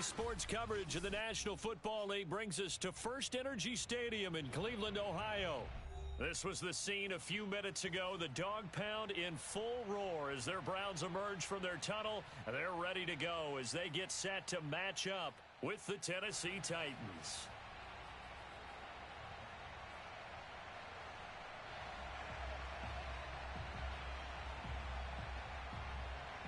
Today's sports coverage of the National Football League brings us to First Energy Stadium in Cleveland, Ohio. This was the scene a few minutes ago. The dog pound in full roar as their Browns emerge from their tunnel. They're ready to go as they get set to match up with the Tennessee Titans.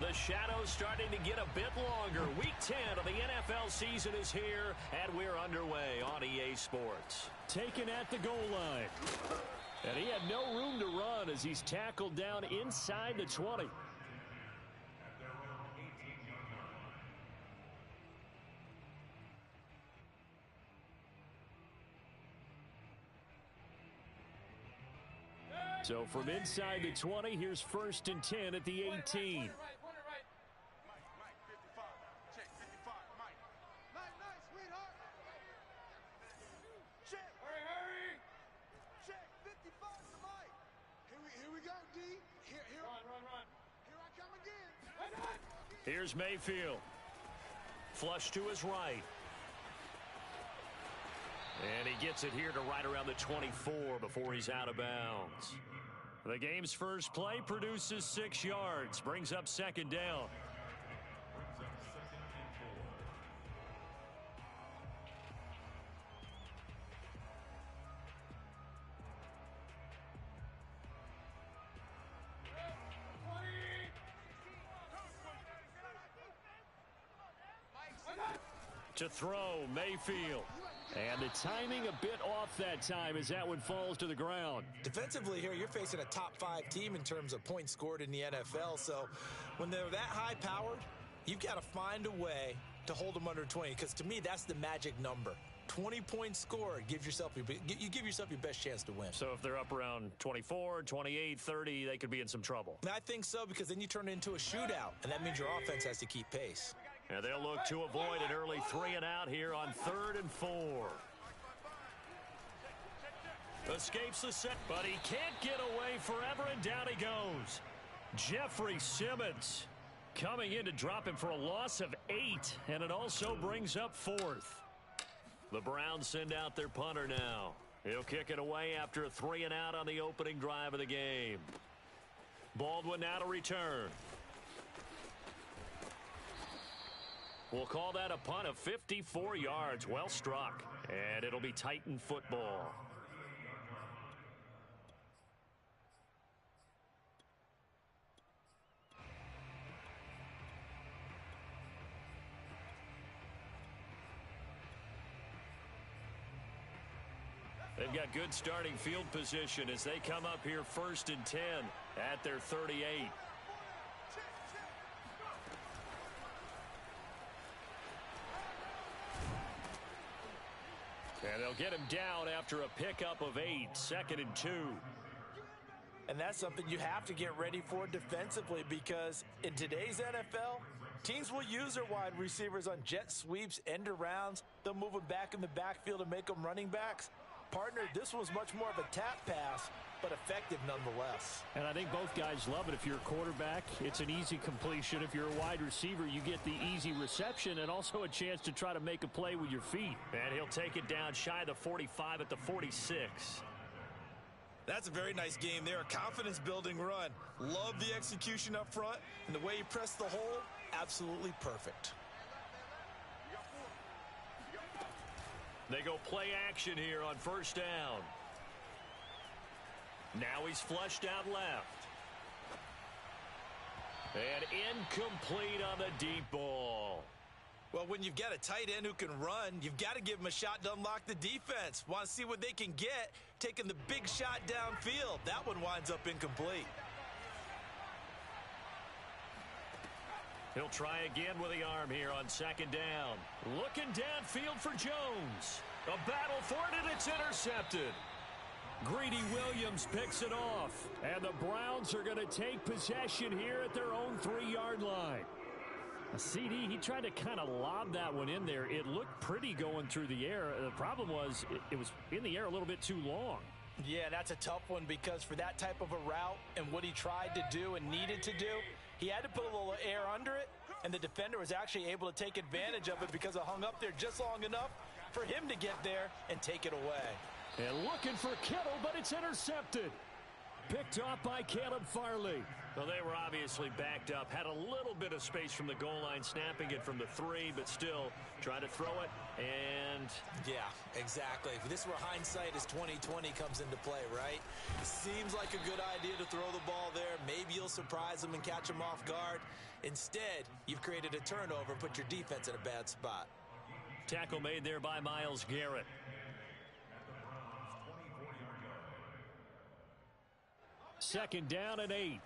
The shadow's starting to get a bit longer. Week 10 of the NFL season is here, and we're underway on EA Sports. Taken at the goal line. And he had no room to run as he's tackled down inside the 20. So from inside the 20, here's 1st and 10 at the 18. Here's Mayfield. Flush to his right. And he gets it here to right around the 24 before he's out of bounds. The game's first play produces 6 yards. Brings up 2nd down. To throw, Mayfield. And the timing a bit off that time as that one falls to the ground. Defensively here, you're facing a top 5 team in terms of points scored in the NFL. So when they're that high-powered, you've got to find a way to hold them under 20. Because to me, that's the magic number. 20 points scored, you give yourself your best chance to win. So if they're up around 24, 28, 30, they could be in some trouble. I think so, because then you turn it into a shootout, and that means your offense has to keep pace. And they'll look to avoid an early 3-and-out here on 3rd and 4. Escapes the set, but he can't get away forever, and down he goes. Jeffrey Simmons coming in to drop him for a loss of 8, and it also brings up 4th. The Browns send out their punter now. He'll kick it away after a 3-and-out on the opening drive of the game. Baldwin now to return. We'll call that a punt of 54 yards. Well struck. And it'll be Titan football. They've got good starting field position as they come up here 1st and 10 at their 38. And they'll get him down after a pickup of 8, 2nd and 2. And that's something you have to get ready for defensively, because in today's NFL, teams will use their wide receivers on jet sweeps, end arounds. They'll move them back in the backfield and make them running backs. Partner, this was much more of a tap pass, but effective nonetheless. And I think both guys love it. If you're a quarterback, it's an easy completion. If you're a wide receiver, you get the easy reception and also a chance to try to make a play with your feet. And he'll take it down shy of the 45 at the 46. That's a very nice game there. A confidence-building run. Love the execution up front, and the way he pressed the hole, absolutely perfect. They go play action here on 1st down. Now he's flushed out left. And incomplete on the deep ball. Well, when you've got a tight end who can run, you've got to give him a shot to unlock the defense. Want to see what they can get, taking the big shot downfield. That one winds up incomplete. He'll try again with the arm here on 2nd down. Looking downfield for Jones. A battle for it, and it's intercepted. Greedy Williams picks it off. And the Browns are going to take possession here at their own 3-yard line. A CD, he tried to kind of lob that one in there. It looked pretty going through the air. The problem was it was in the air a little bit too long. Yeah, that's a tough one, because for that type of a route and what he tried to do and needed to do, he had to put a little air under it, and the defender was actually able to take advantage of it because it hung up there just long enough for him to get there and take it away. And looking for Kittle, but it's intercepted. Picked off by Caleb Farley. Well, they were obviously backed up, had a little bit of space from the goal line, snapping it from the 3, but still trying to throw it, and... Yeah, exactly. This is where hindsight is 20/20 comes into play, right? Seems like a good idea to throw the ball there. Maybe you'll surprise them and catch them off guard. Instead, you've created a turnover, put your defense in a bad spot. Tackle made there by Myles Garrett. Second down and 8.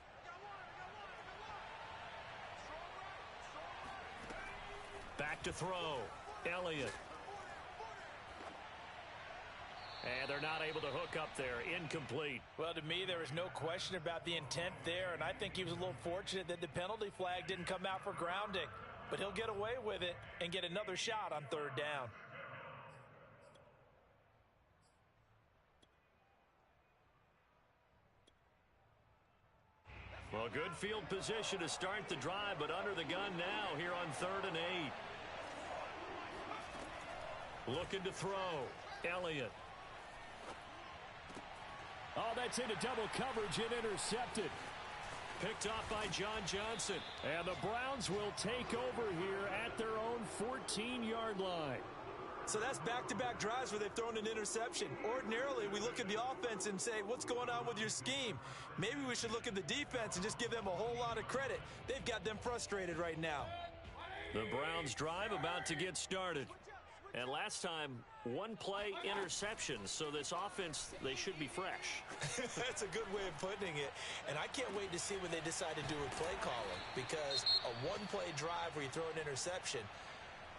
Back to throw. Elliott. And they're not able to hook up there. Incomplete. Well, to me, there was no question about the intent there, and I think he was a little fortunate that the penalty flag didn't come out for grounding. But he'll get away with it and get another shot on third down. Well, good field position to start the drive, but under the gun now here on 3rd and 8. Looking to throw. Elliott. Oh, that's into double coverage and intercepted. Picked off by John Johnson. And the Browns will take over here at their own 14-yard line. So that's back-to-back drives where they've thrown an interception. Ordinarily, we look at the offense and say, what's going on with your scheme? Maybe we should look at the defense and just give them a whole lot of credit. They've got them frustrated right now. The Browns drive about to get started. And last time, 1-play interception. So this offense, they should be fresh. That's a good way of putting it. And I can't wait to see what they decide to do with play calling. Because a 1-play drive where you throw an interception,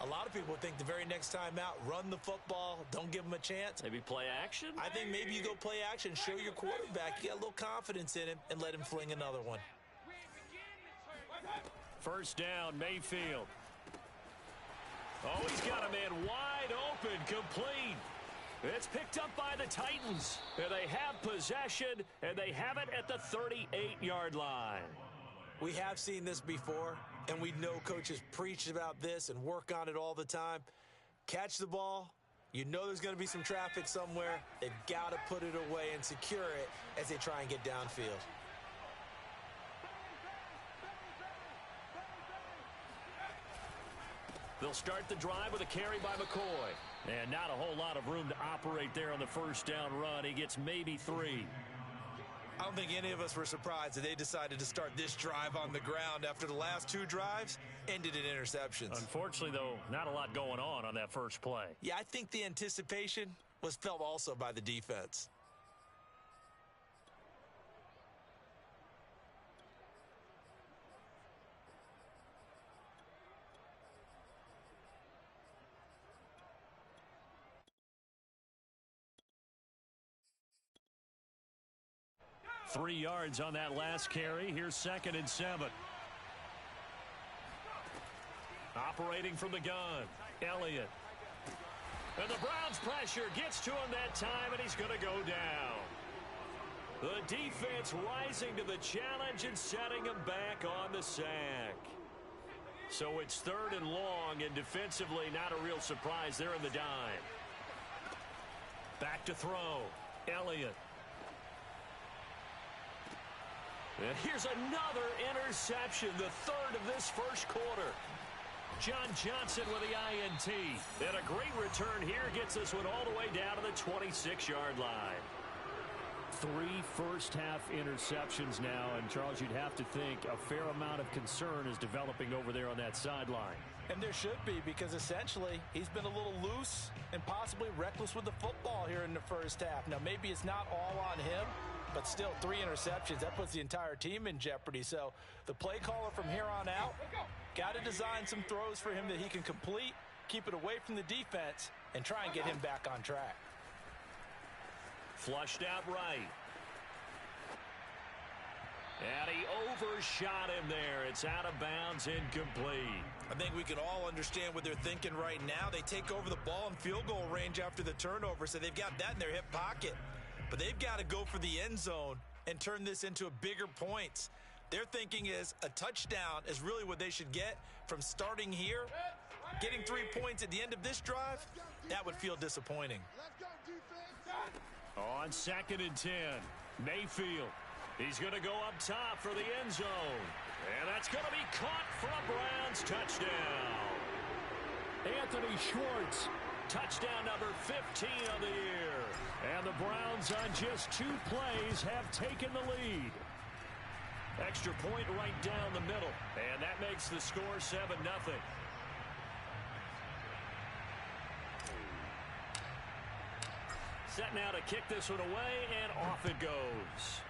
a lot of people think the very next time out, run the football, don't give them a chance. Maybe play action? I think maybe you go play action, show your quarterback you got a little confidence in him, and let him fling another one. First down, Mayfield. Oh, he's got a man wide open, complete. It's picked up by the Titans. And they have possession, and they have it at the 38-yard line. We have seen this before, and we know coaches preach about this and work on it all the time. Catch the ball. You know there's going to be some traffic somewhere. They've got to put it away and secure it as they try and get downfield. They'll start the drive with a carry by McCoy. And not a whole lot of room to operate there on the first down run. He gets maybe 3. I don't think any of us were surprised that they decided to start this drive on the ground after the last 2 drives ended in interceptions. Unfortunately, though, not a lot going on that first play. Yeah, I think the anticipation was felt also by the defense. Three yards on that last carry. Here's 2nd and 7. Operating from the gun, Elliott. And the Browns pressure gets to him that time, and he's going to go down. The defense rising to the challenge and setting him back on the sack. So it's 3rd and long, and defensively not a real surprise. They're in the dime. Back to throw, Elliott. And here's another interception, the 3rd of this first quarter. John Johnson with the INT. And a great return here gets this one all the way down to the 26-yard line. 3 first-half interceptions now, and Charles, you'd have to think a fair amount of concern is developing over there on that sideline. And there should be, because essentially he's been a little loose and possibly reckless with the football here in the first half. Now, maybe it's not all on him, but still 3 interceptions. That puts the entire team in jeopardy. So the play caller from here on out got to design some throws for him that he can complete, keep it away from the defense, and try and get him back on track. Flushed out right. And he overshot him there. It's out of bounds, incomplete. I think we can all understand what they're thinking right now. They take over the ball in field goal range after the turnover, so they've got that in their hip pocket. But they've got to go for the end zone and turn this into a bigger points. Their thinking is a touchdown is really what they should get from starting here. Getting 3 points at the end of this drive, that would feel disappointing. On 2nd and 10, Mayfield. He's going to go up top for the end zone. And that's going to be caught for a Browns touchdown. Anthony Schwartz, touchdown number 15 of the year. And the Browns on just 2 plays have taken the lead. Extra point right down the middle. And that makes the score 7-0. Set now to kick this one away, and off it goes.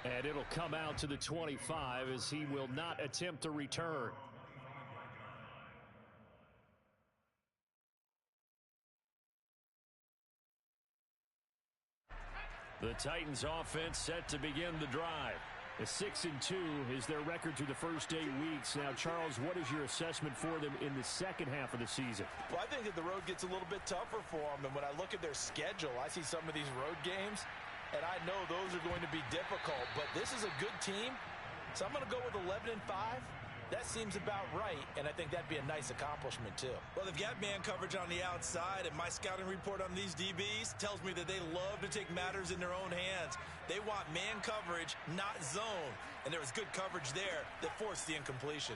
And it'll come out to the 25 as he will not attempt to return. The Titans offense set to begin the drive. A 6-2 is their record through the first 8 weeks. Now, Charles, what is your assessment for them in the second half of the season? Well, I think that the road gets a little bit tougher for them. And when I look at their schedule, I see some of these road games, and I know those are going to be difficult. But this is a good team, so I'm going to go with 11-5. That seems about right, and I think that'd be a nice accomplishment, too. Well, they've got man coverage on the outside, and my scouting report on these DBs tells me that they love to take matters in their own hands. They want man coverage, not zone, and there was good coverage there that forced the incompletion.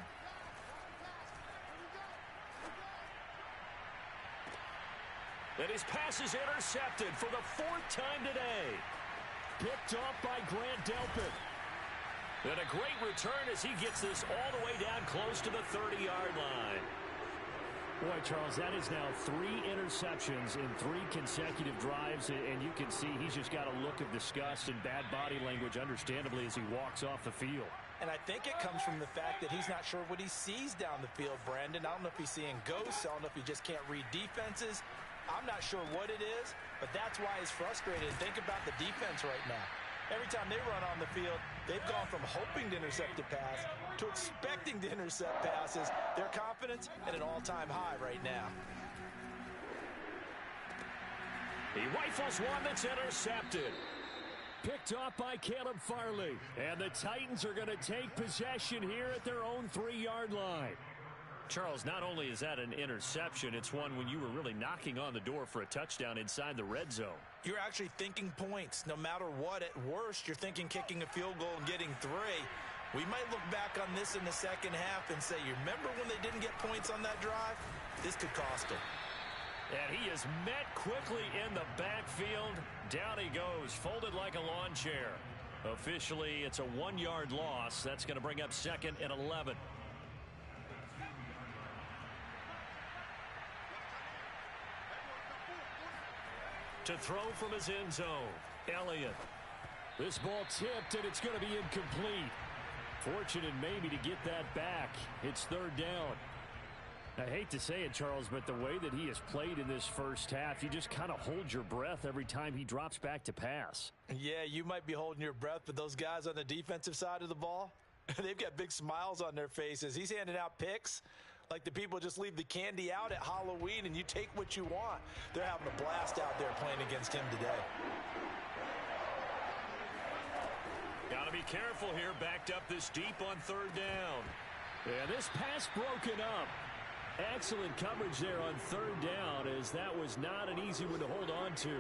And his pass is intercepted for the 4th time today. Picked off by Grant Delpit. And a great return as he gets this all the way down close to the 30-yard line. Boy, Charles, that is now 3 interceptions in 3 consecutive drives, and you can see he's just got a look of disgust and bad body language, understandably, as he walks off the field. And I think it comes from the fact that he's not sure what he sees down the field, Brandon. I don't know if he's seeing ghosts. I don't know if he just can't read defenses. I'm not sure what it is, but that's why he's frustrated. Think about the defense right now. Every time they run on the field, they've gone from hoping to intercept a pass to expecting to intercept passes. Their confidence at an all-time high right now. He rifles one that's intercepted. Picked off by Caleb Farley. And the Titans are going to take possession here at their own 3-yard line. Charles, not only is that an interception, it's one when you were really knocking on the door for a touchdown inside the red zone. You're actually thinking points. No matter what, at worst, you're thinking kicking a field goal and getting 3. We might look back on this in the second half and say, you remember when they didn't get points on that drive? This could cost them. And he is met quickly in the backfield. Down he goes, folded like a lawn chair. Officially, it's a 1-yard loss. That's going to bring up 2nd and 11. To throw from his end zone, Elliott. This ball tipped, and it's going to be incomplete. Fortunate maybe to get that back. It's 3rd down. I hate to say it, Charles, but the way that he has played in this first half, you just kind of hold your breath every time he drops back to pass. Yeah, you might be holding your breath, but those guys on the defensive side of the ball, they've got big smiles on their faces. He's handing out picks like the people just leave the candy out at Halloween and you take what you want. They're having a blast out there playing against him today. Got to be careful here, backed up this deep on 3rd down. Yeah, this pass broken up. Excellent coverage there on 3rd down, as that was not an easy one to hold on to.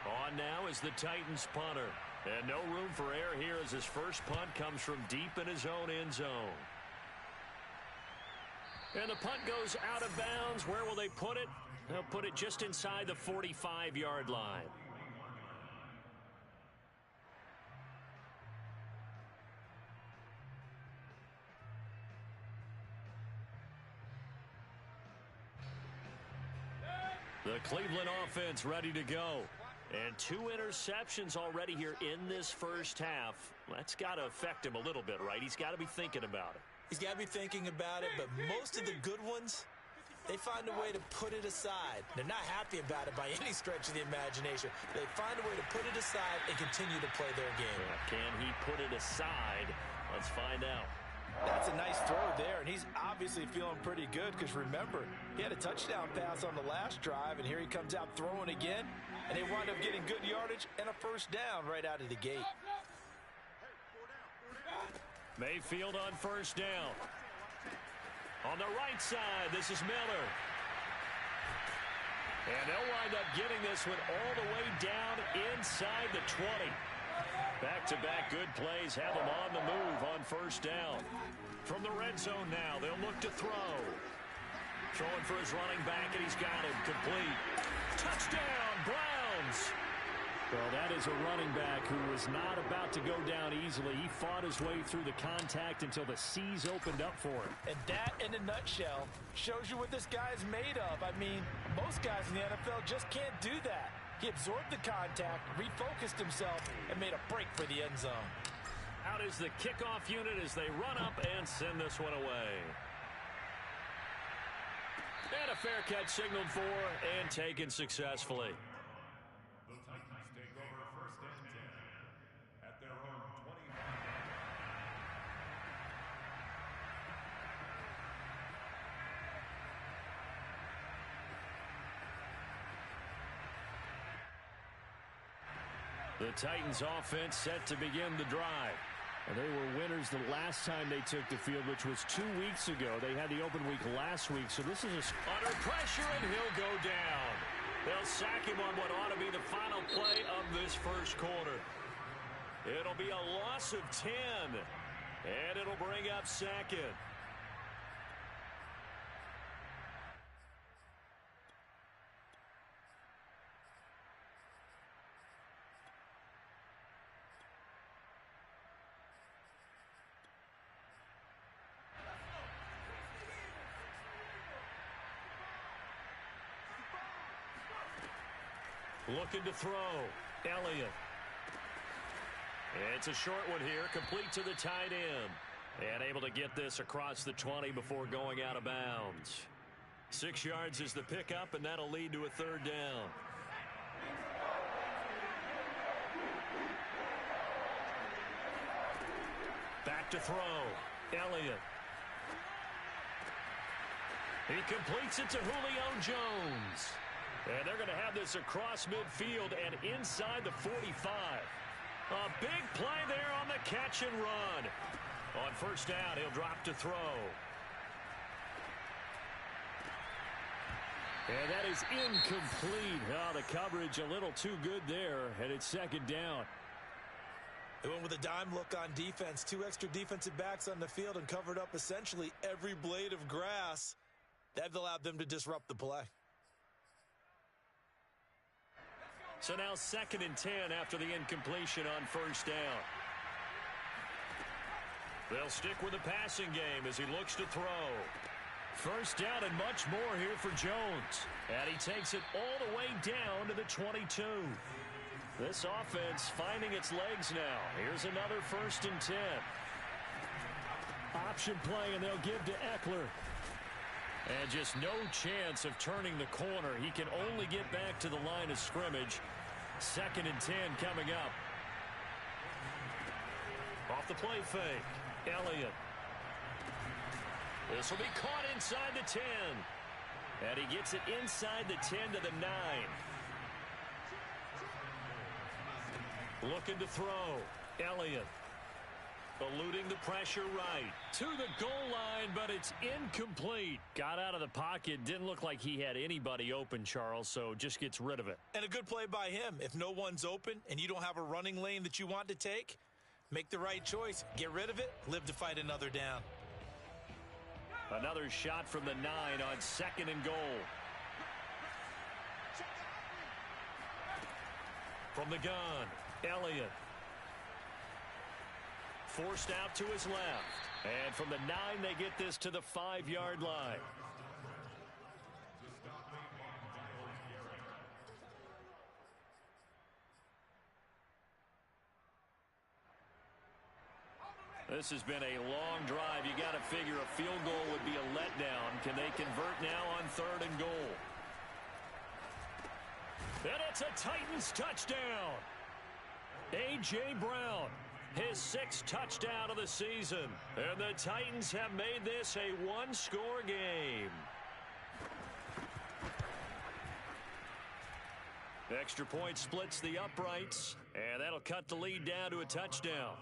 On now is the Titans punter. And no room for error here as his first punt comes from deep in his own end zone. And the punt goes out of bounds. Where will they put it? They'll put it just inside the 45-yard line. The Cleveland offense ready to go. And 2 interceptions already here in this first half. That's got to affect him a little bit, right? He's got to be thinking about it. He's got to be thinking about it, but most of the good ones, they find a way to put it aside. They're not happy about it by any stretch of the imagination. They find a way to put it aside and continue to play their game. Can he put it aside? Let's find out. That's a nice throw there, and he's obviously feeling pretty good because, remember, he had a touchdown pass on the last drive, and here he comes out throwing again. and they wind up getting good yardage and a first down right out of the gate. Mayfield on first down. On the right side, this is Miller. And they'll wind up getting this one all the way down inside the 20. Back-to-back good plays have them on the move on first down. From the red zone now, they'll look to throw. Throwing for his running back, and he's got him complete. Touchdown, Browns! Well, that is a running back who was not about to go down easily. He fought his way through the contact until the seas opened up for him. And that, in a nutshell, shows you what this guy is made of. I mean, most guys in the NFL just can't do that. He absorbed the contact, refocused himself, and made a break for the end zone. Out is the kickoff unit as they run up and send this one away. And a fair catch signaled for and taken successfully. The Titans offense set to begin the drive. And they were winners the last time they took the field, which was 2 weeks ago. They had the open week last week, so this is under pressure, and he'll go down. They'll sack him on what ought to be the final play of this first quarter. It'll be a loss of 10, and it'll bring up second. Looking to throw. Elliott. It's a short one here, complete to the tight end. And able to get this across the 20 before going out of bounds. 6 yards is the pickup, and that'll lead to a third down. Back to throw. Elliott. He completes it to Julio Jones. And they're going to have this across midfield and inside the 45. A big play there on the catch and run. On first down, he'll drop to throw. And that is incomplete. Oh, the coverage a little too good there, and it's second down. They went with a dime look on defense. 2 extra defensive backs on the field and covered up essentially every blade of grass. That allowed them to disrupt the play. So now 2nd and 10 after the incompletion on first down. They'll stick with the passing game as he looks to throw. First down and much more here for Jones. And he takes it all the way down to the 22. This offense finding its legs now. Here's another 1st and 10. Option play, and they'll give to Eckler. And just no chance of turning the corner. He can only get back to the line of scrimmage. 2nd and 10 coming up. Off the play fake. Elliott. This will be caught inside the 10. And he gets it inside the 10 to the 9. Looking to throw. Elliott. Eluding the pressure right. To the goal line, but it's incomplete. Got out of the pocket. Didn't look like he had anybody open, Charles, so just gets rid of it. And a good play by him. If no one's open and you don't have a running lane that you want to take, make the right choice. Get rid of it. Live to fight another down. Another shot from the 9 on 2nd and goal. From the gun, Elliott. Forced out to his left. And from the 9, they get this to the 5-yard line. This has been a long drive. You got to figure a field goal would be a letdown. Can they convert now on 3rd and goal? And it's a Titans touchdown. A.J. Brown. His 6th touchdown of the season. And the Titans have made this a one-score game. Extra point splits the uprights, and that'll cut the lead down to a touchdown.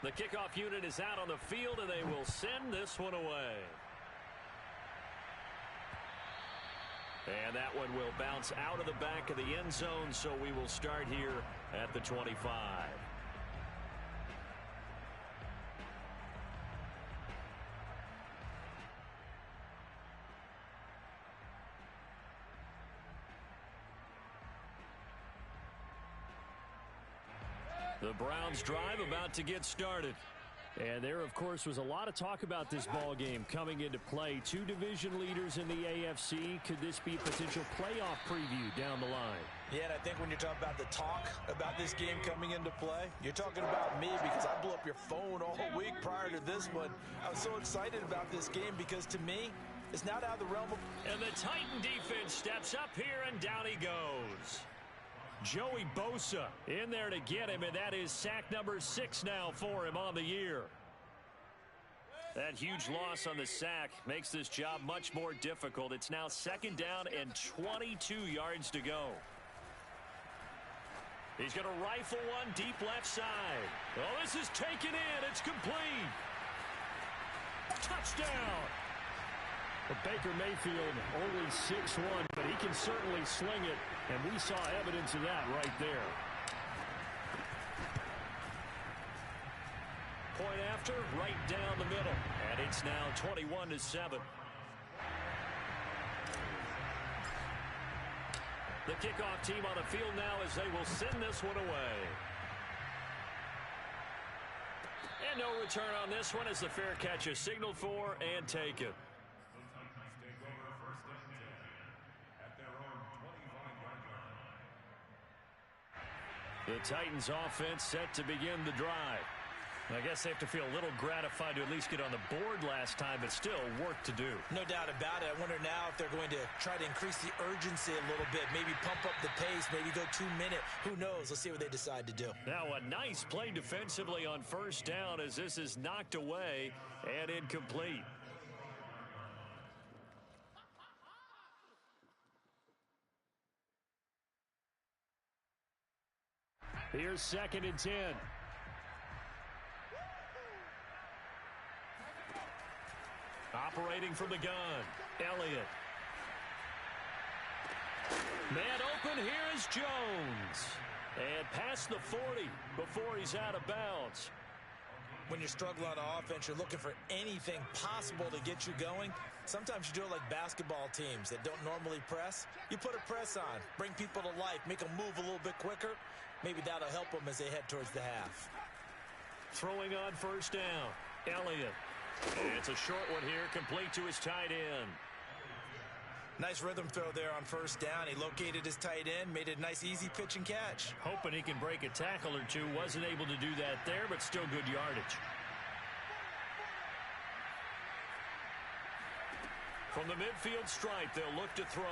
The kickoff unit is out on the field, and they will send this one away. And that one will bounce out of the back of the end zone, so we will start here at the 25. The Browns drive about to get started. And there, of course, was a lot of talk about this ball game coming into play. Two division leaders in the AFC. Could this be a potential playoff preview down the line? Yeah, and I think when you're talking about the talk about this game coming into play, you're talking about me because I blew up your phone all week prior to this one. I was so excited about this game because, to me, it's not out of the realm of... And the Titan defense steps up here, and down he goes. Joey Bosa in there to get him, and that is sack number 6 now for him on the year. That huge loss on the sack makes this job much more difficult. It's now 2nd down and 22 yards to go. He's going to rifle one deep left side. Oh, this is taken in. It's complete. Touchdown. But Baker Mayfield only 6'1", but he can certainly sling it, and we saw evidence of that right there. Point after, right down the middle, and it's now 21-7. The kickoff team on the field now as they will send this one away. And no return on this one as the fair catch is signaled for and taken. The Titans offense set to begin the drive. I guess they have to feel a little gratified to at least get on the board last time, but still work to do. No doubt about it. I wonder now if they're going to try to increase the urgency a little bit, maybe pump up the pace, maybe go 2-minute. Who knows? Let's see what they decide to do. Now a nice play defensively on 1st down as this is knocked away and incomplete. Here's 2nd and 10. Operating from the gun, Elliott. Man open, here is Jones. And past the 40 before he's out of bounds. When you're struggling on offense, you're looking for anything possible to get you going. Sometimes you do it like basketball teams that don't normally press. You put a press on, bring people to life, make them move a little bit quicker. Maybe that'll help them as they head towards the half. Throwing on 1st down, Elliott. And it's a short one here, complete to his tight end. Nice rhythm throw there on 1st down. He located his tight end, made it a nice easy pitch and catch. Hoping he can break a tackle or two. Wasn't able to do that there, but still good yardage. From the midfield stripe, they'll look to throw.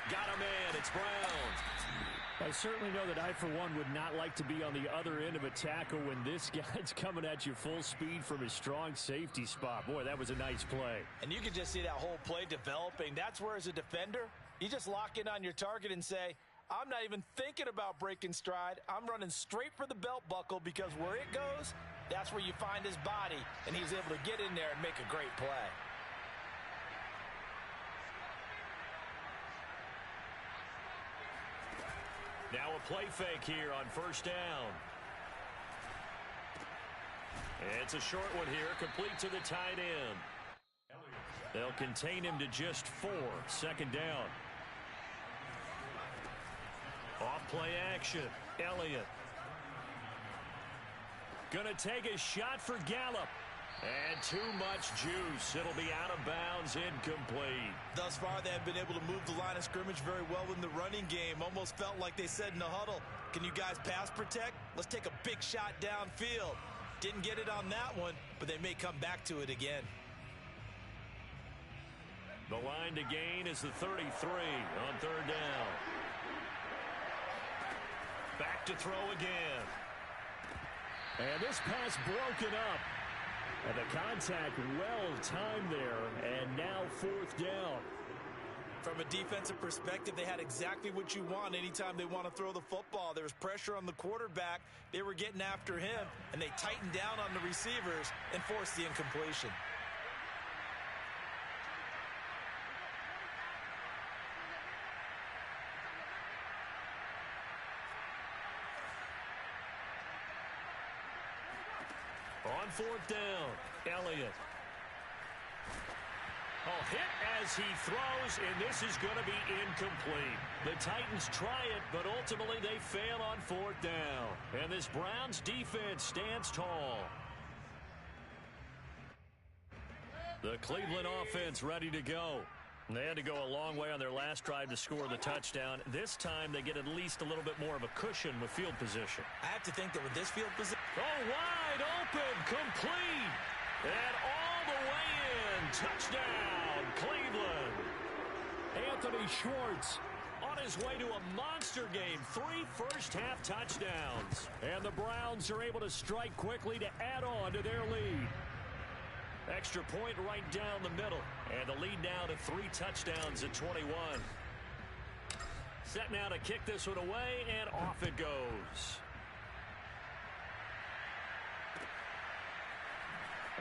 Got a man, it's Brown. I certainly know that I, for one, would not like to be on the other end of a tackle when this guy's coming at you full speed from his strong safety spot. Boy, that was a nice play. And you can just see that whole play developing. That's where, as a defender, you just lock in on your target and say, I'm not even thinking about breaking stride. I'm running straight for the belt buckle because where it goes, that's where you find his body. And he's able to get in there and make a great play. Now a play fake here on 1st down. It's a short one here, complete to the tight end. They'll contain him to just 4, 2nd down. Off play action, Elliott. Gonna take a shot for Gallup. And too much juice. It'll be out of bounds, incomplete. Thus far, they have been able to move the line of scrimmage very well in the running game. Almost felt like they said in the huddle, can you guys pass protect? Let's take a big shot downfield. Didn't get it on that one, but they may come back to it again. The line to gain is the 33 on 3rd down. Back to throw again. And this pass broken up. And the contact well timed there, and now fourth down. From a defensive perspective, they had exactly what you want anytime they want to throw the football. There was pressure on the quarterback. They were getting after him, and they tightened down on the receivers and forced the incompletion. On fourth down, Elliott. Oh, hit as he throws, and this is going to be incomplete. The Titans try it, but ultimately they fail on fourth down. And this Browns defense stands tall. The Cleveland offense ready to go. They had to go a long way on their last drive to score the touchdown. This time they get at least a little bit more of a cushion with field position. I have to think that with this field position... Oh, wide open, complete, and all the way in. Touchdown, Cleveland. Anthony Schwartz on his way to a monster game. 3 first-half touchdowns. And the Browns are able to strike quickly to add on to their lead. Extra point right down the middle. And the lead now to 3 touchdowns at 21. Set now to kick this one away, and off it goes.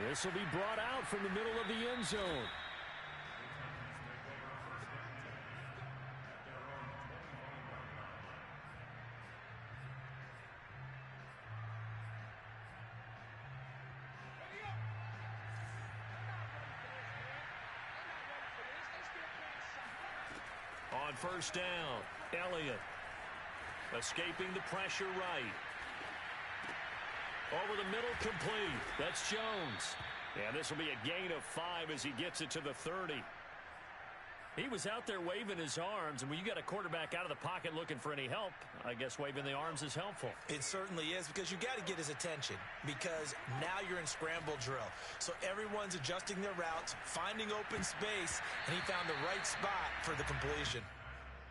This will be brought out from the middle of the end zone. On first down, Elliott escaping the pressure right. Over the middle, complete. That's Jones. And this will be a gain of 5 as he gets it to the 30. He was out there waving his arms, and when you got a quarterback out of the pocket looking for any help, I guess waving the arms is helpful. It certainly is, because you got to get his attention, because now you're in scramble drill. So everyone's adjusting their routes, finding open space, and he found the right spot for the completion.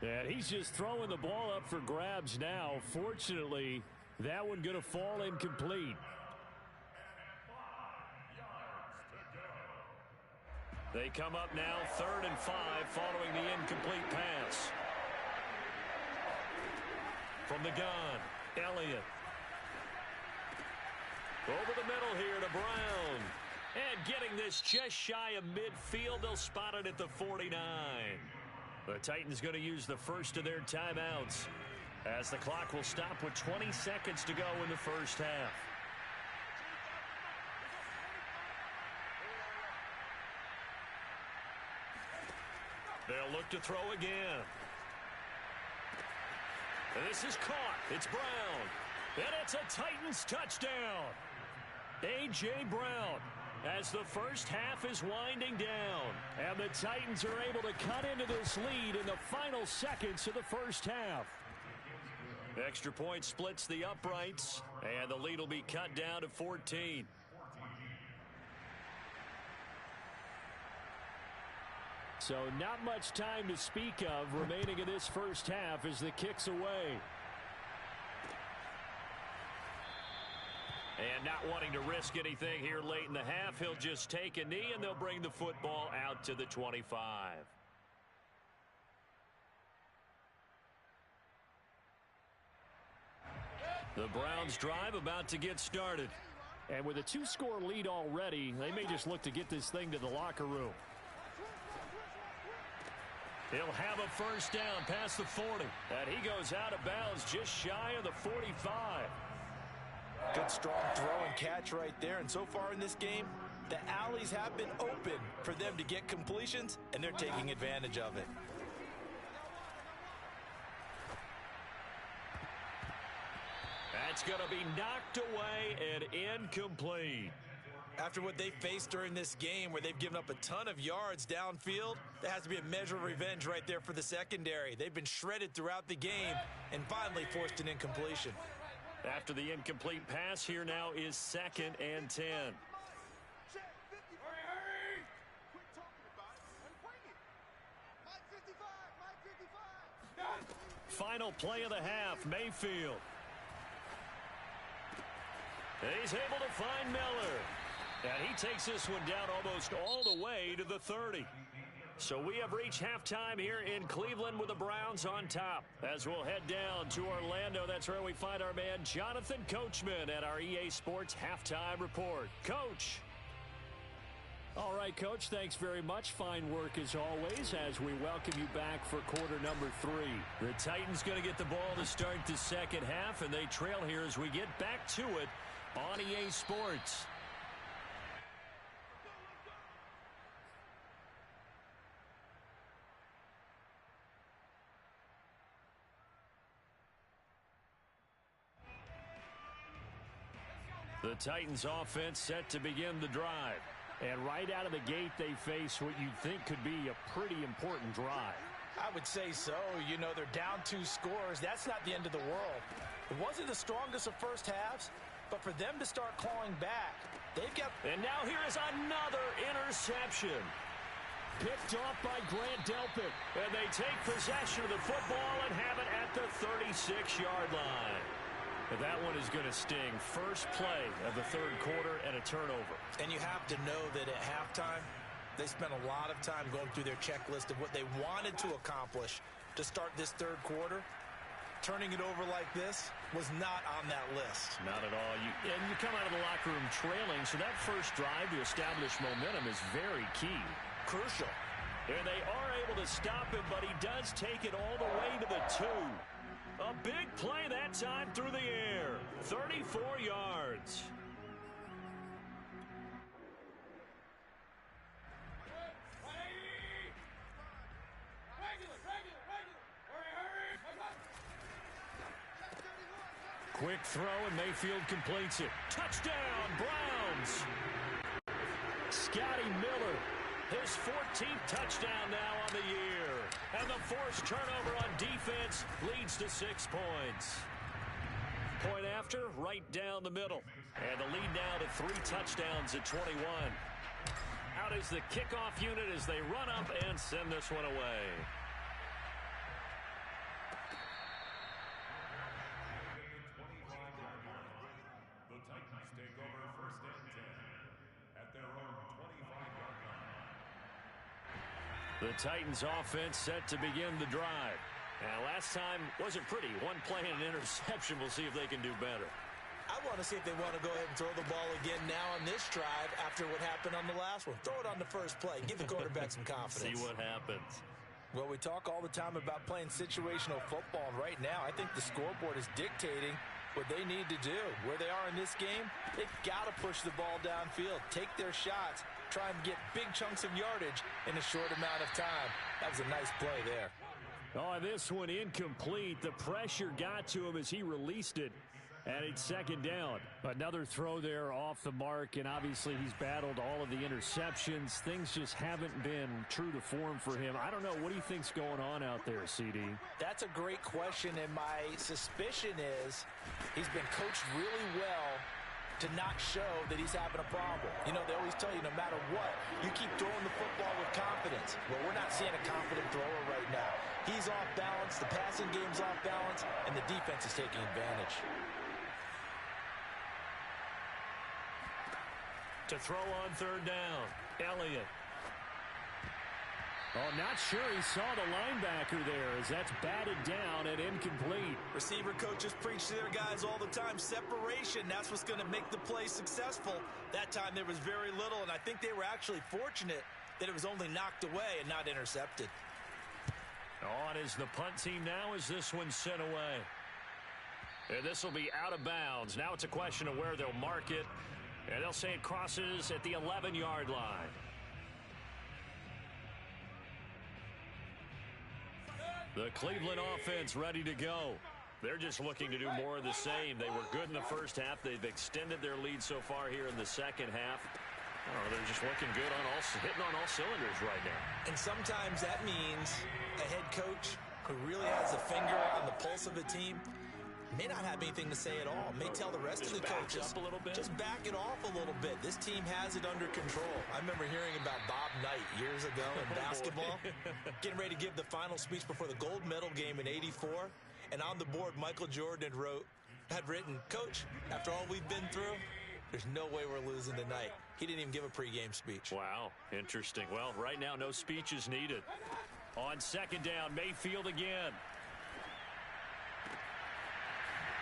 And he's just throwing the ball up for grabs now. Fortunately, that one going to fall incomplete. They come up now 3rd and 5 following the incomplete pass. From the gun, Elliott. Over the middle here to Brown. And getting this just shy of midfield, they'll spot it at the 49. The Titans going to use the first of their timeouts, as the clock will stop with 20 seconds to go in the first half. They'll look to throw again. And this is caught. It's Brown. And it's a Titans touchdown. A.J. Brown, as the first half is winding down. And the Titans are able to cut into this lead in the final seconds of the first half. Extra point splits the uprights, and the lead will be cut down to 14. So not much time to speak of remaining in this first half as the kick's away. And not wanting to risk anything here late in the half, he'll just take a knee and they'll bring the football out to the 25. The Browns drive about to get started. And with a 2-score lead already, they may just look to get this thing to the locker room. He'll have a first down past the 40. And he goes out of bounds just shy of the 45. Good strong throw and catch right there. And so far in this game, the alleys have been open for them to get completions, and they're taking advantage of it. That's going to be knocked away and incomplete. After what they faced during this game, where they've given up a ton of yards downfield, there has to be a measure of revenge right there for the secondary. They've been shredded throughout the game and finally forced an incompletion. After the incomplete pass, here now is 2nd and 10. Final play of the half, Mayfield. He's able to find Miller. And he takes this one down almost all the way to the 30. So we have reached halftime here in Cleveland with the Browns on top. As we'll head down to Orlando, that's where we find our man Jonathan Coachman at our EA Sports Halftime Report. Coach. All right, Coach, thanks very much. Fine work as always as we welcome you back for quarter number 3. The Titans going to get the ball to start the second half, and they trail here as we get back to it on EA Sports. The Titans offense set to begin the drive. And right out of the gate, they face what you'd think could be a pretty important drive. I would say so. You know, they're down 2 scores. That's not the end of the world. It wasn't the strongest of first halves, but for them to start clawing back, they've got... And now here is another interception. Picked off by Grant Delpit. And they take possession of the football and have it at the 36-yard line. That one is going to sting. First play of the third quarter and a turnover. And you have to know that at halftime, they spent a lot of time going through their checklist of what they wanted to accomplish to start this third quarter. Turning it over like this was not on that list. Not at all. And you come out of the locker room trailing, so that first drive to establish momentum is very key. Crucial. And they are able to stop him, but he does take it all the way to the 2. A big play that time through the air. 34 yards. Quick throw, and Mayfield completes it. Touchdown, Browns. Scotty Miller, his 14th touchdown now on the year. And the forced turnover on defense leads to 6 points. Point after, right down the middle. And the lead now to 3 touchdowns at 21. Out is the kickoff unit as they run up and send this one away. The Titans take over first and 10 at their own 25-yard line. The Titans offense set to begin the drive. Now, last time wasn't pretty. One play and an interception. We'll see if they can do better. I want to see if they want to go ahead and throw the ball again now on this drive after what happened on the last one. Throw it on the first play. Give the quarterback some confidence. See what happens. Well, we talk all the time about playing situational football, and right now I think the scoreboard is dictating what they need to do. Where they are in this game, they've got to push the ball downfield, take their shots, try and get big chunks of yardage in a short amount of time. That was a nice play there. Oh, this one incomplete. The pressure got to him as he released it. And it's second down. Another throw there off the mark, and obviously he's battled all of the interceptions. Things just haven't been true to form for him. I don't know. What do you think's going on out there, CD? That's a great question, and my suspicion is he's been coached really well to not show that he's having a problem. You know, they always tell you no matter what, you keep throwing the football with confidence. Well, we're not seeing a confident thrower right now. He's off balance, the passing game's off balance, and the defense is taking advantage. To throw on third down, Elliott. Oh, not sure he saw the linebacker there as that's batted down and incomplete. Receiver coaches preach to their guys all the time. Separation, that's what's going to make the play successful. That time there was very little, and I think they were actually fortunate that it was only knocked away and not intercepted. On is the punt team now as this one's sent away. And this will be out of bounds. Now it's a question of where they'll mark it. And they'll say it crosses at the 11-yard line. The Cleveland offense ready to go. They're just looking to do more of the same. They were good in the first half. They've extended their lead so far here in the second half. Oh, they're just looking good hitting on all cylinders right now. And sometimes that means a head coach who really has a finger on the pulse of a team may not have anything to say at all. May tell the rest of the coaches, up a little bit. Just back it off a little bit. This team has it under control. I remember hearing about Bob Knight years ago in basketball, getting ready to give the final speech before the gold medal game in '84. And on the board, Michael Jordan wrote, had written, Coach, after all we've been through, there's no way we're losing tonight. He didn't even give a pregame speech. Wow, interesting. Well, right now, no speech is needed. On second down, Mayfield again.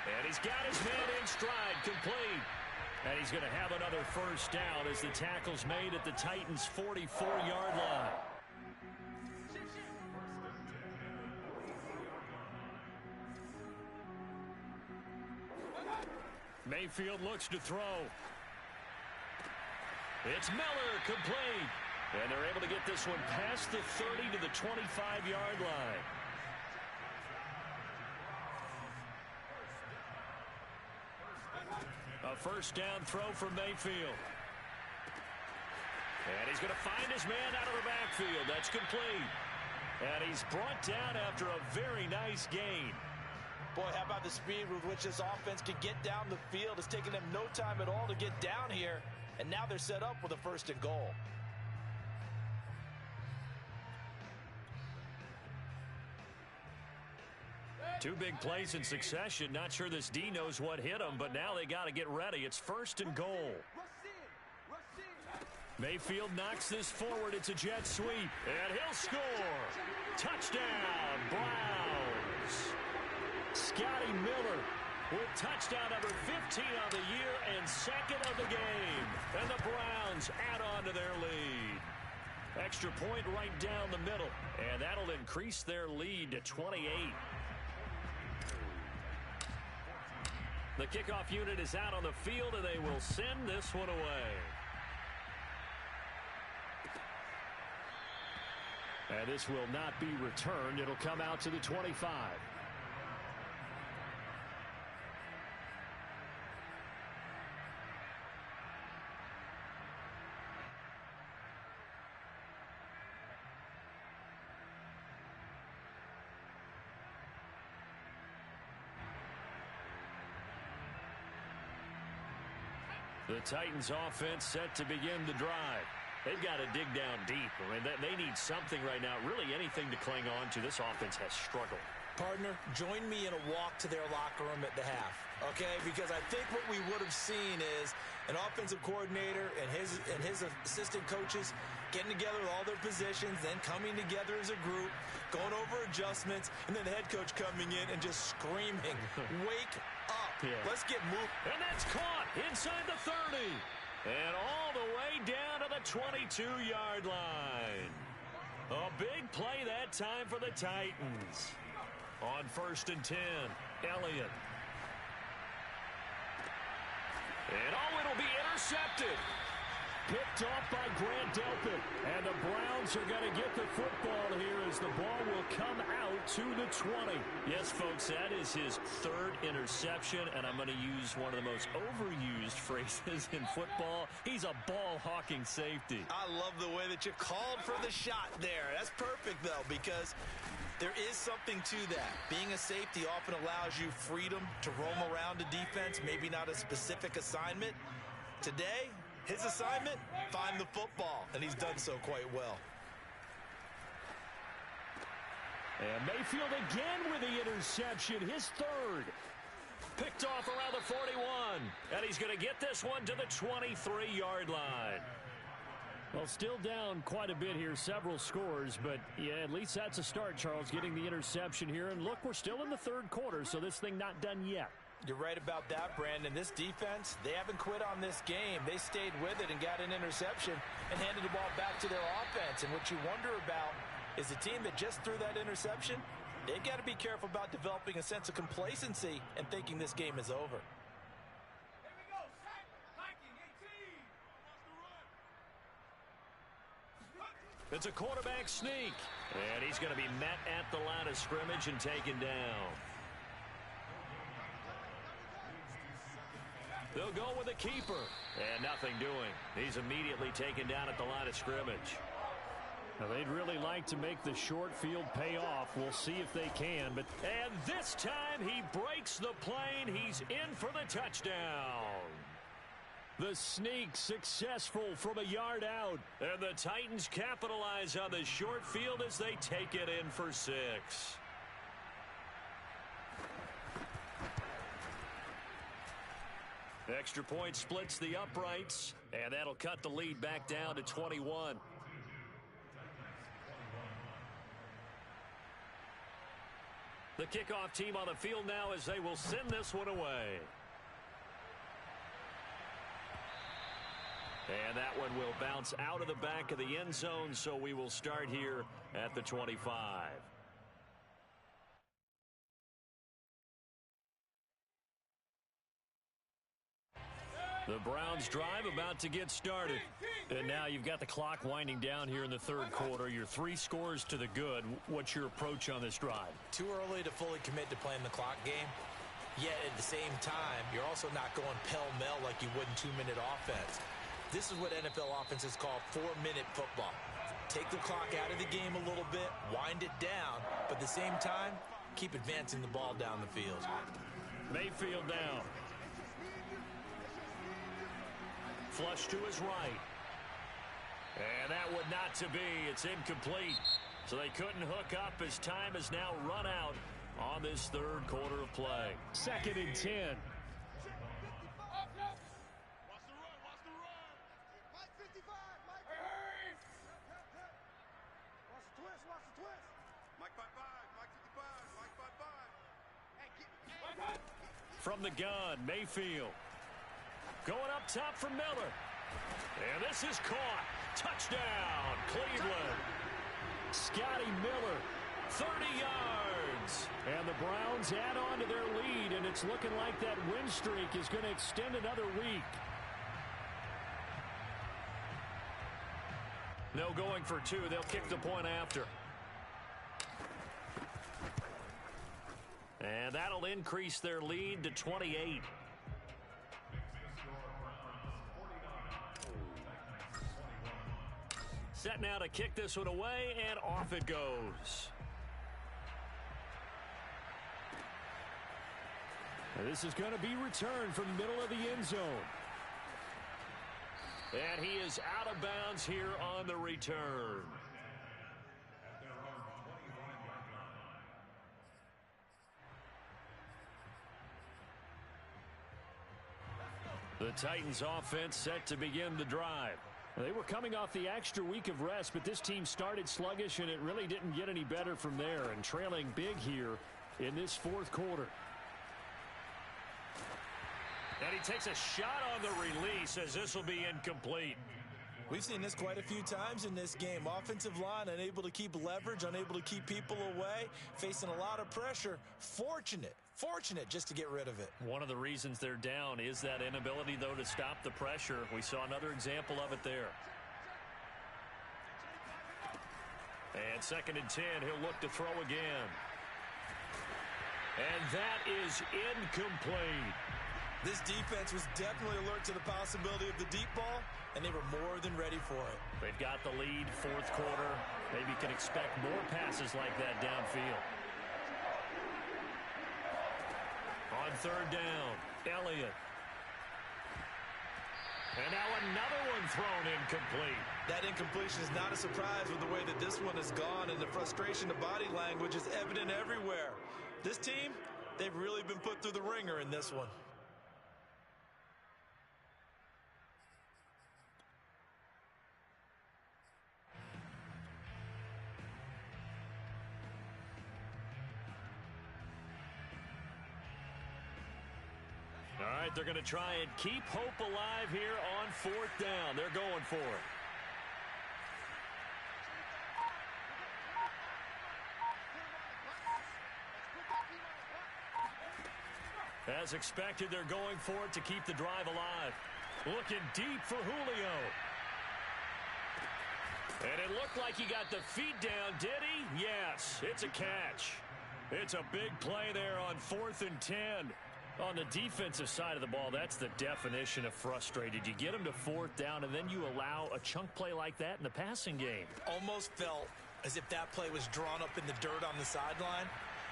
And he's got his man in stride, complete. And he's going to have another first down as the tackle's made at the Titans' 44-yard line. Mayfield looks to throw. It's Miller, complete. And they're able to get this one past the 30 to the 25-yard line. A first down throw from Mayfield. And he's going to find his man out of the backfield. That's complete. And he's brought down after a very nice gain. Boy, how about the speed with which this offense can get down the field? It's taken them no time at all to get down here. And now they're set up with a first and goal. Two big plays in succession. Not sure this D knows what hit him, but now they got to get ready. It's first and goal. Mayfield knocks this forward. It's a jet sweep, and he'll score. Touchdown, Browns. Scotty Miller with touchdown number 15 on the year and second of the game. And the Browns add on to their lead. Extra point right down the middle, and that'll increase their lead to 28. The kickoff unit is out on the field, and they will send this one away. And this will not be returned. It'll come out to the 25. The Titans offense set to begin the drive. They've got to dig down deep. I mean, they need something right now, really anything to cling on to. This offense has struggled. Partner, join me in a walk to their locker room at the half, okay? Because I think what we would have seen is an offensive coordinator and his assistant coaches getting together with all their positions, then coming together as a group, going over adjustments, and then the head coach coming in and just screaming, wake up. Yeah. Let's get moving. And that's caught inside the 30. And all the way down to the 22-yard line. A big play that time for the Titans. On first and 10, Elliott. And it'll be intercepted. Picked off by Grant Delpit. And the Browns are going to get the football here as the ball will come out to the 20. Yes, folks, that is his third interception, and I'm going to use one of the most overused phrases in football. He's a ball-hawking safety. I love the way that you called for the shot there. That's perfect, though, because there is something to that. Being a safety often allows you freedom to roam around a defense, maybe not a specific assignment. Today, his assignment, find the football, and he's done so quite well. And Mayfield again with the interception, his third. Picked off around the 41, and he's going to get this one to the 23-yard line. Well, still down quite a bit here, several scores, but yeah, at least that's a start, Charles, getting the interception here. And look, we're still in the third quarter, so this thing not done yet. You're right about that, Brandon. This defense, they haven't quit on this game. They stayed with it and got an interception and handed the ball back to their offense. And what you wonder about is the team that just threw that interception, they've got to be careful about developing a sense of complacency and thinking this game is over. It's a quarterback sneak, and he's going to be met at the line of scrimmage and taken down. They'll go with the keeper, and nothing doing. He's immediately taken down at the line of scrimmage. Now, they'd really like to make the short field pay off. We'll see if they can. And this time he breaks the plane. He's in for the touchdown. The sneak successful from a yard out. And the Titans capitalize on the short field as they take it in for 6. Extra point splits the uprights, and that'll cut the lead back down to 21. The kickoff team on the field now as they will send this one away. And that one will bounce out of the back of the end zone, so we will start here at the 25. The Browns drive about to get started. And now you've got the clock winding down here in the third quarter. You're 3 scores to the good. What's your approach on this drive? Too early to fully commit to playing the clock game. Yet at the same time, you're also not going pell-mell like you would in 2-minute offense. This is what NFL offenses call 4-minute football. Take the clock out of the game a little bit, wind it down, but at the same time, keep advancing the ball down the field. Mayfield down. Flush to his right. And that would not to be. It's incomplete. So they couldn't hook up as time has now run out on this third quarter of play. 2nd and 10. From the gun, Mayfield. Going up top for Miller. And this is caught. Touchdown, Cleveland. Scotty Miller, 30 yards. And the Browns add on to their lead, and it's looking like that win streak is going to extend another week. No going for 2. They'll kick the point after. And that'll increase their lead to 28. Set now to kick this one away, and off it goes. Now this is going to be returned from the middle of the end zone. And he is out of bounds here on the return. The Titans offense set to begin the drive. They were coming off the extra week of rest, but this team started sluggish, and it really didn't get any better from there, and trailing big here in this fourth quarter. And he takes a shot on the release as this will be incomplete. We've seen this quite a few times in this game. Offensive line unable to keep leverage, unable to keep people away, facing a lot of pressure. Fortunate just to get rid of it. One of the reasons they're down is that inability, though, to stop the pressure. We saw another example of it there. And 2nd and 10, he'll look to throw again. And that is incomplete. This defense was definitely alert to the possibility of the deep ball, and they were more than ready for it. They've got the lead, fourth quarter. Maybe you can expect more passes like that downfield. On 3rd down, Elliott. And now another one thrown incomplete. That incompletion is not a surprise with the way that this one has gone, and the frustration of body language is evident everywhere. This team, they've really been put through the ringer in this one. All right, they're going to try and keep hope alive here on 4th down. They're going for it. As expected, they're going for it to keep the drive alive. Looking deep for Julio. And it looked like he got the feet down, did he? Yes, it's a catch. It's a big play there on 4th and 10. On the defensive side of the ball, that's the definition of frustrated. You get them to 4th down, and then you allow a chunk play like that in the passing game. Almost felt as if that play was drawn up in the dirt on the sideline.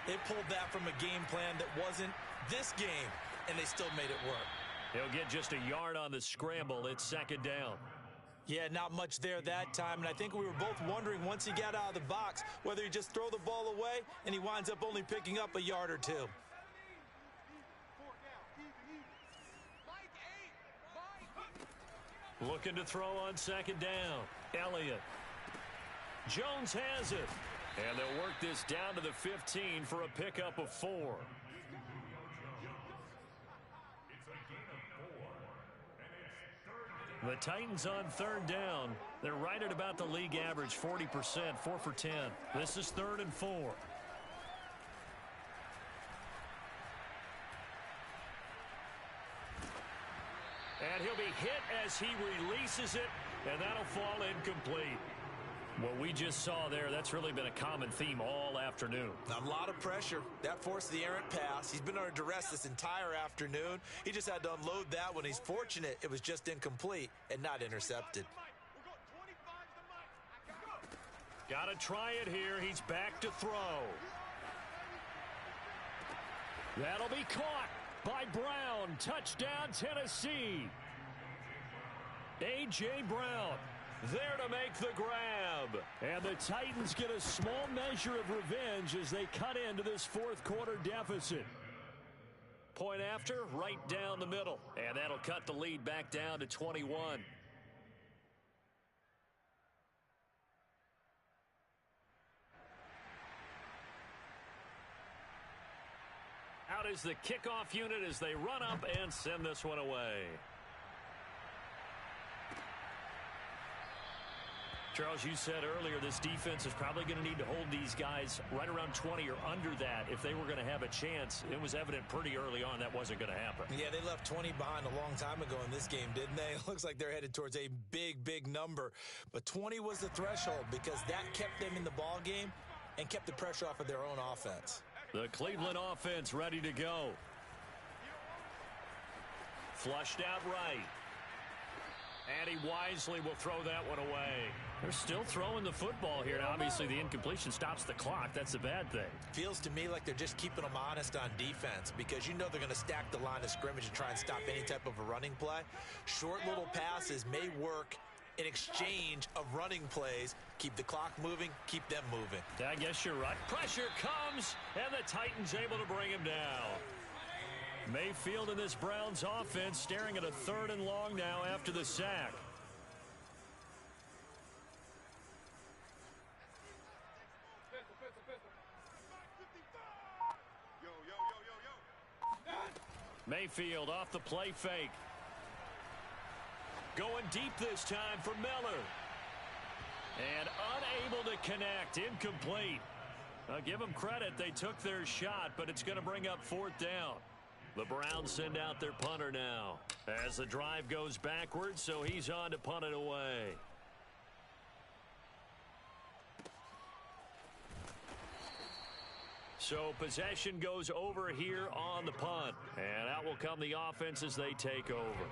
They pulled that from a game plan that wasn't this game, and they still made it work. He'll get just a yard on the scramble. It's 2nd down. Yeah, not much there that time, and I think we were both wondering once he got out of the box whether he just throw the ball away, and he winds up only picking up a yard or two. Looking to throw on second down. Elliott. Jones has it. And they'll work this down to the 15 for a pickup of 4. The Titans on third down. They're right at about the league average, 40%, 4 for 10. This is 3rd and 4. And he'll be hit as he releases it, and that'll fall incomplete. What we just saw there, that's really been a common theme all afternoon. A lot of pressure. That forced the errant pass. He's been under duress this entire afternoon. He just had to unload that one. He's fortunate it was just incomplete and not intercepted. Got to try it here. He's back to throw. That'll be caught by Brown. Touchdown, Tennessee. A.J. Brown there to make the grab. And the Titans get a small measure of revenge as they cut into this fourth quarter deficit. Point after, right down the middle. And that'll cut the lead back down to 21. Out is the kickoff unit as they run up and send this one away. Charles, you said earlier this defense is probably going to need to hold these guys right around 20 or under that if they were going to have a chance. It was evident pretty early on that wasn't going to happen. Yeah, they left 20 behind a long time ago in this game, didn't they? It looks like they're headed towards a big number. But 20 was the threshold because that kept them in the ball game and kept the pressure off of their own offense. The Cleveland offense ready to go. Flushed out right. And he wisely will throw that one away. They're still throwing the football here. Now, obviously, the incompletion stops the clock. That's a bad thing. Feels to me like they're just keeping them honest on defense because you know they're going to stack the line of scrimmage and try and stop any type of a running play. Short little passes may work in exchange of running plays. Keep the clock moving, keep them moving. I guess you're right. Pressure comes, and the Titans able to bring him down. Mayfield in this Browns offense staring at a 3rd and long now after the sack. Mayfield off the play fake. Going deep this time for Miller. And unable to connect. Incomplete. I'll give them credit. They took their shot, but it's going to bring up 4th down. The Browns send out their punter now as the drive goes backwards, so he's on to punt it away. So possession goes over here on the punt. And out will come the offense as they take over.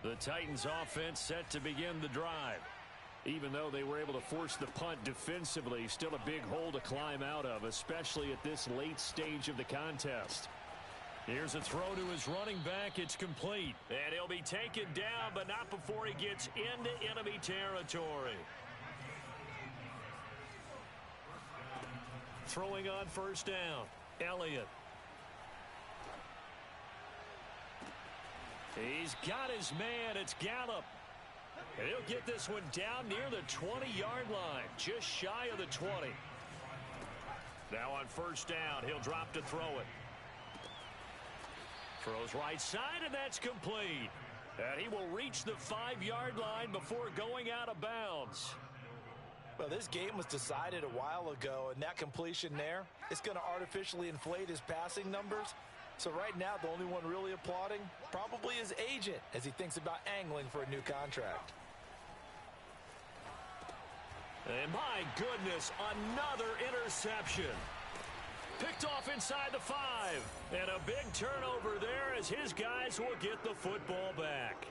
The Titans offense set to begin the drive. Even though they were able to force the punt defensively, still a big hole to climb out of, especially at this late stage of the contest. Here's a throw to his running back. It's complete. And he'll be taken down, but not before he gets into enemy territory. Throwing on 1st down. Elliott. He's got his man. It's Gallup. And he'll get this one down near the 20-yard line. Just shy of the 20. Now on 1st down, he'll drop to throw it. Throws right side, and that's complete. And he will reach the 5-yard line before going out of bounds. Well, this game was decided a while ago, and that completion there is going to artificially inflate his passing numbers. So right now, the only one really applauding probably his agent as he thinks about angling for a new contract. And my goodness, another interception. Picked off inside the 5. And a big turnover there as his guys will get the football back.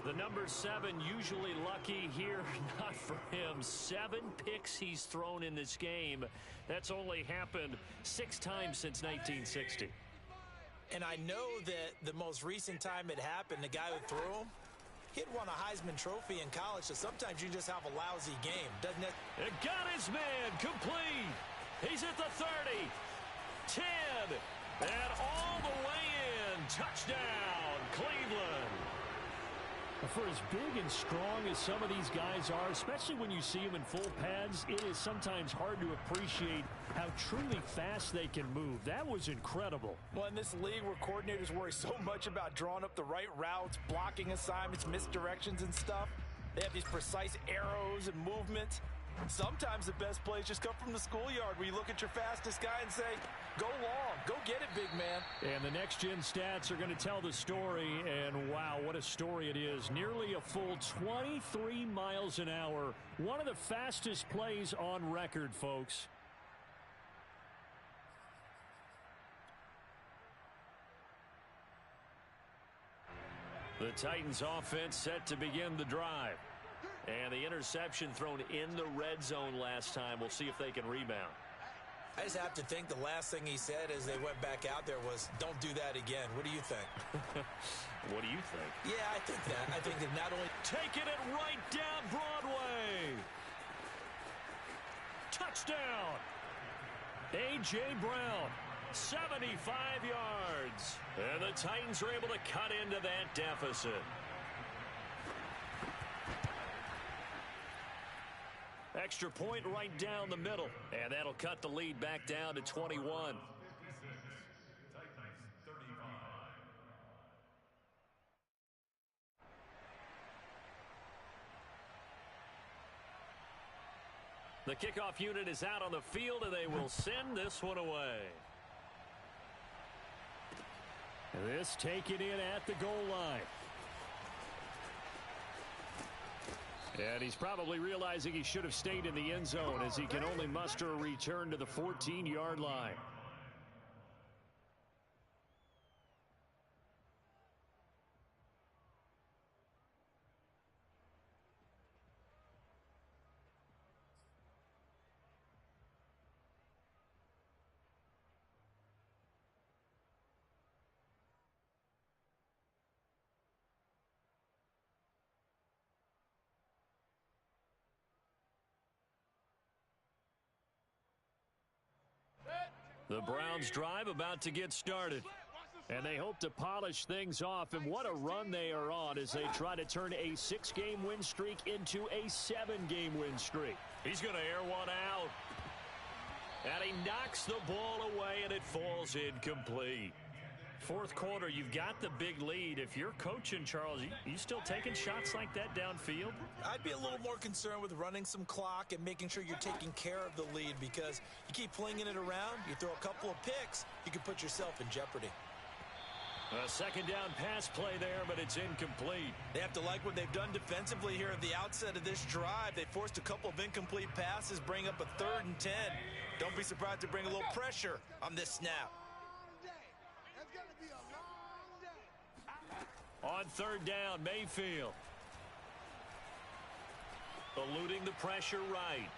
The number 7 usually lucky here, not for him. 7 picks he's thrown in this game. That's only happened 6 times since 1960. And I know that the most recent time it happened, the guy who threw him, he'd won a Heisman Trophy in college, so sometimes you just have a lousy game, doesn't it? It got his man complete. He's at the 30, 10, and all the way in. Touchdown, Cleveland. For as big and strong as some of these guys are, especially when you see them in full pads, it is sometimes hard to appreciate how truly fast they can move. That was incredible. Well, in this league where coordinators worry so much about drawing up the right routes, blocking assignments, misdirections and stuff, they have these precise arrows and movements. Sometimes the best plays just come from the schoolyard where you look at your fastest guy and say, go long, go get it, big man. And the next-gen stats are going to tell the story, and wow, what a story it is. Nearly a full 23 miles an hour. One of the fastest plays on record, folks. The Titans offense set to begin the drive. And the interception thrown in the red zone last time. We'll see if they can rebound. I just have to think the last thing he said as they went back out there was, don't do that again. What do you think? What do you think? Yeah, I think that. I think that not only... Taking it right down Broadway. Touchdown. A.J. Brown, 75 yards. And the Titans are able to cut into that deficit. Extra point right down the middle. And that'll cut the lead back down to 21. The kickoff unit is out on the field, and they will send this one away. This taken in at the goal line. And he's probably realizing he should have stayed in the end zone as he can only muster a return to the 14-yard line. The Browns drive about to get started. And they hope to polish things off. And what a run they are on as they try to turn a 6-game win streak into a 7-game win streak. He's going to air one out. And he knocks the ball away, and it falls incomplete. Fourth quarter, you've got the big lead. If you're coaching, Charles, you still taking shots like that downfield? I'd be a little more concerned with running some clock and making sure you're taking care of the lead, because you keep flinging it around, you throw a couple of picks, you can put yourself in jeopardy. A second down pass play there, but it's incomplete. They have to like what they've done defensively here at the outset of this drive. They forced a couple of incomplete passes, bring up a 3rd and 10. Don't be surprised to bring a little pressure on this snap. On 3rd down, Mayfield. Eluding the pressure right.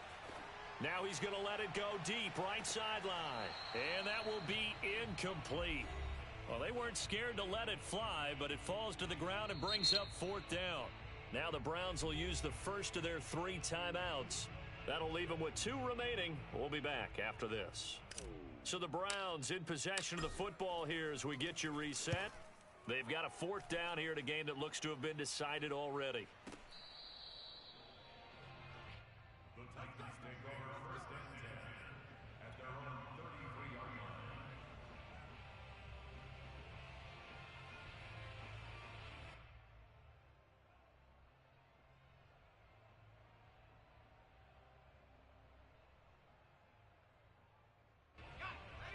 Now he's going to let it go deep, right sideline. And that will be incomplete. Well, they weren't scared to let it fly, but it falls to the ground and brings up 4th down. Now the Browns will use the first of their 3 timeouts. That'll leave them with 2 remaining. We'll be back after this. So the Browns in possession of the football here as we get you reset. They've got a 4th down here in a game that looks to have been decided already. The Titans take over 1st and 10 at their own 33-yard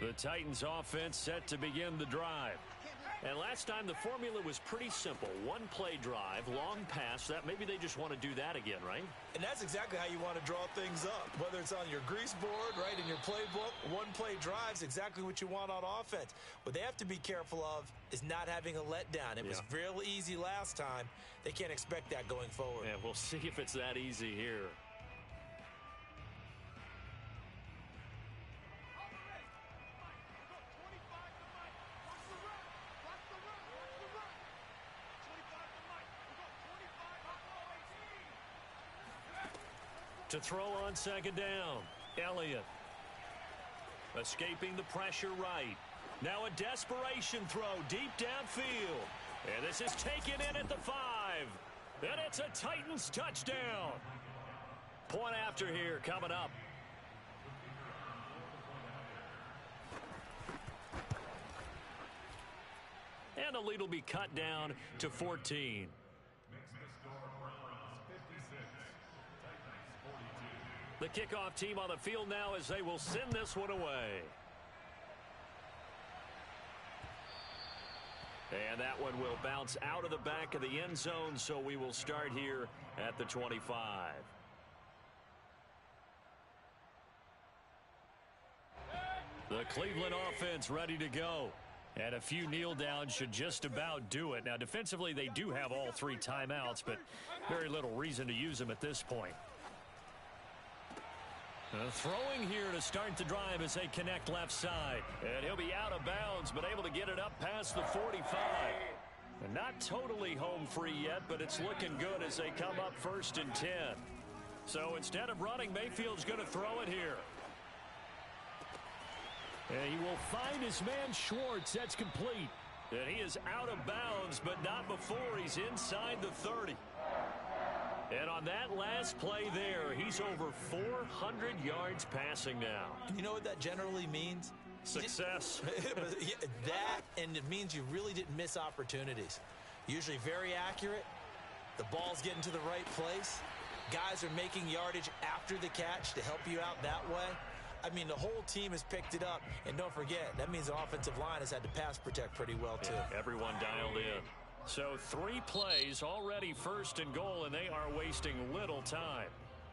line. The Titans offense set to begin the drive. And last time the formula was pretty simple. 1-play drive, long pass. That maybe they just want to do that again, right? And that's exactly how you want to draw things up. Whether it's on your grease board, right, in your playbook, 1-play drive's exactly what you want on offense. What they have to be careful of is not having a letdown. It was real easy last time. They can't expect that going forward. Yeah, we'll see if it's that easy here. To throw on 2nd down, Elliott. Escaping the pressure right. Now a desperation throw deep downfield. And this is taken in at the 5. And it's a Titans touchdown. Point after here coming up. And the lead will be cut down to 14. The kickoff team on the field now as they will send this one away. And that one will bounce out of the back of the end zone, so we will start here at the 25. The Cleveland offense ready to go. And a few kneel downs should just about do it. Now, defensively, they do have all 3 timeouts, but very little reason to use them at this point. Throwing here to start the drive as they connect left side. And he'll be out of bounds, but able to get it up past the 45. And not totally home free yet, but it's looking good as they come up 1st and 10. So instead of running, Mayfield's going to throw it here. And he will find his man Schwartz. That's complete. And he is out of bounds, but not before he's inside the 30. And on that last play there, he's over 400 yards passing now. You know what that generally means? Success. That, and it means you really didn't miss opportunities. Usually very accurate. The ball's getting to the right place. Guys are making yardage after the catch to help you out that way. I mean, the whole team has picked it up. And don't forget, that means the offensive line has had to pass protect pretty well, too. Yeah, everyone dialed in. So 3 plays already 1st and goal, and they are wasting little time.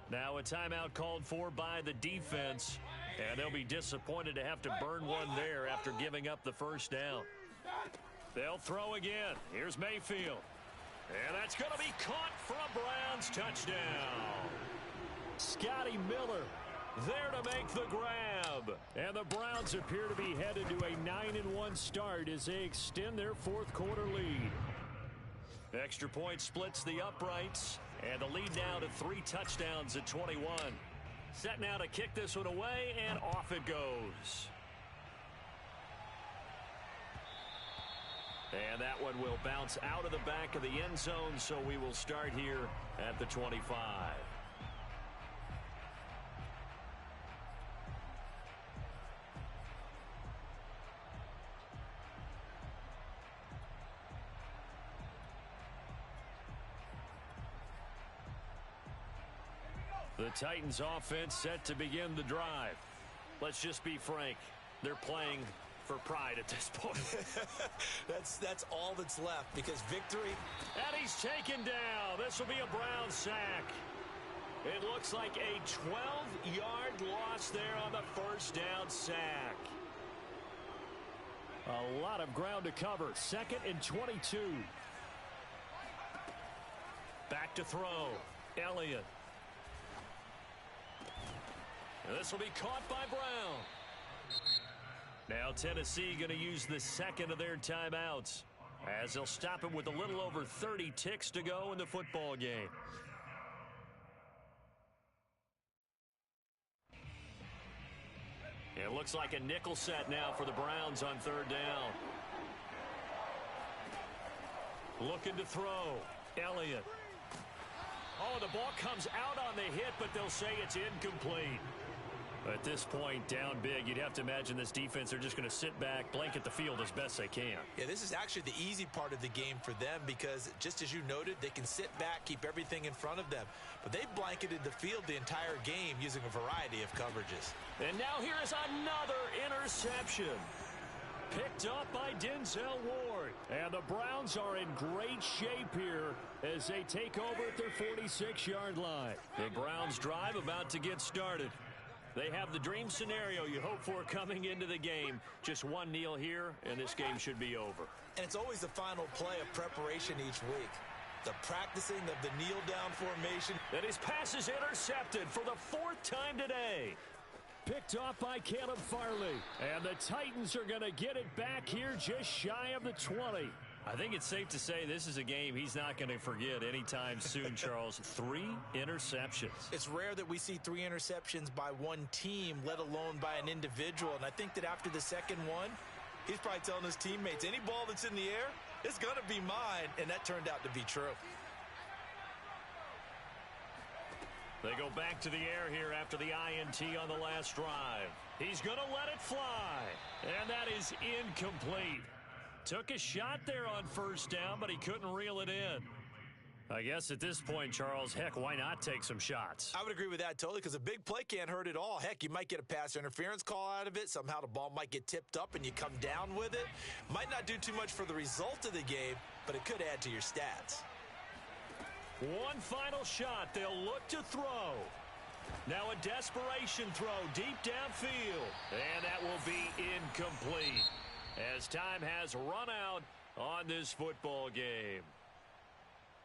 Now a timeout called for by the defense, and they'll be disappointed to have to burn one there after giving up the 1st down. They'll throw again. Here's Mayfield. And that's going to be caught for a Browns touchdown. Scotty Miller there to make the grab. And the Browns appear to be headed to a 9-1 start as they extend their 4th quarter lead. Extra point splits the uprights, and the lead now to 3 touchdowns at 21. Set now to kick this one away, and off it goes. And that one will bounce out of the back of the end zone, so we will start here at the 25. The Titans offense set to begin the drive. Let's just be frank. They're playing for pride at this point. That's all that's left, because victory. And he's taken down. This will be a Brown sack. It looks like a 12-yard loss there on the 1st down sack. A lot of ground to cover. 2nd and 22. Back to throw. Elliott. This will be caught by Brown. Now Tennessee going to use the 2nd of their timeouts as they'll stop him with a little over 30 ticks to go in the football game. It looks like a nickel set now for the Browns on 3rd down. Looking to throw. Elliott. Oh, the ball comes out on the hit, but they'll say it's incomplete. At this point, down big, you'd have to imagine this defense, they're just going to sit back, blanket the field as best they can. Yeah, this is actually the easy part of the game for them because, just as you noted, they can sit back, keep everything in front of them. But they blanketed the field the entire game using a variety of coverages. And now here is another interception. Picked up by Denzel Ward. And the Browns are in great shape here as they take over at their 46-yard line. The Browns drive about to get started. They have the dream scenario you hope for coming into the game. Just one kneel here, and this game should be over. And it's always the final play of preparation each week. The practicing of the kneel-down formation. And his pass is intercepted for the 4th time today. Picked off by Caleb Farley. And the Titans are going to get it back here just shy of the 20. I think it's safe to say this is a game he's not going to forget anytime soon, Charles. 3 interceptions. It's rare that we see 3 interceptions by one team, let alone by an individual. And I think that after the 2nd one, he's probably telling his teammates, any ball that's in the air, it's going to be mine. And that turned out to be true. They go back to the air here after the INT on the last drive. He's going to let it fly. And that is incomplete. Took a shot there on first down, but he couldn't reel it in. I guess at this point, Charles, heck, why not take some shots? I would agree with that totally because a big play can't hurt at all. Heck, you might get a pass interference call out of it. Somehow the ball might get tipped up and you come down with it. Might not do too much for the result of the game, but it could add to your stats. One final shot. They'll look to throw. Now a desperation throw deep downfield. And that will be incomplete as time has run out on this football game.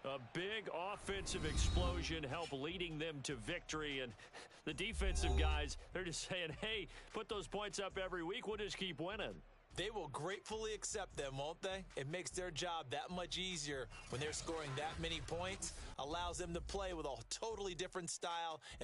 A big offensive explosion helped leading them to victory. And the defensive guys, they're just saying, hey, put those points up every week. We'll just keep winning. They will gratefully accept them, won't they? It makes their job that much easier when they're scoring that many points. Allows them to play with a totally different style and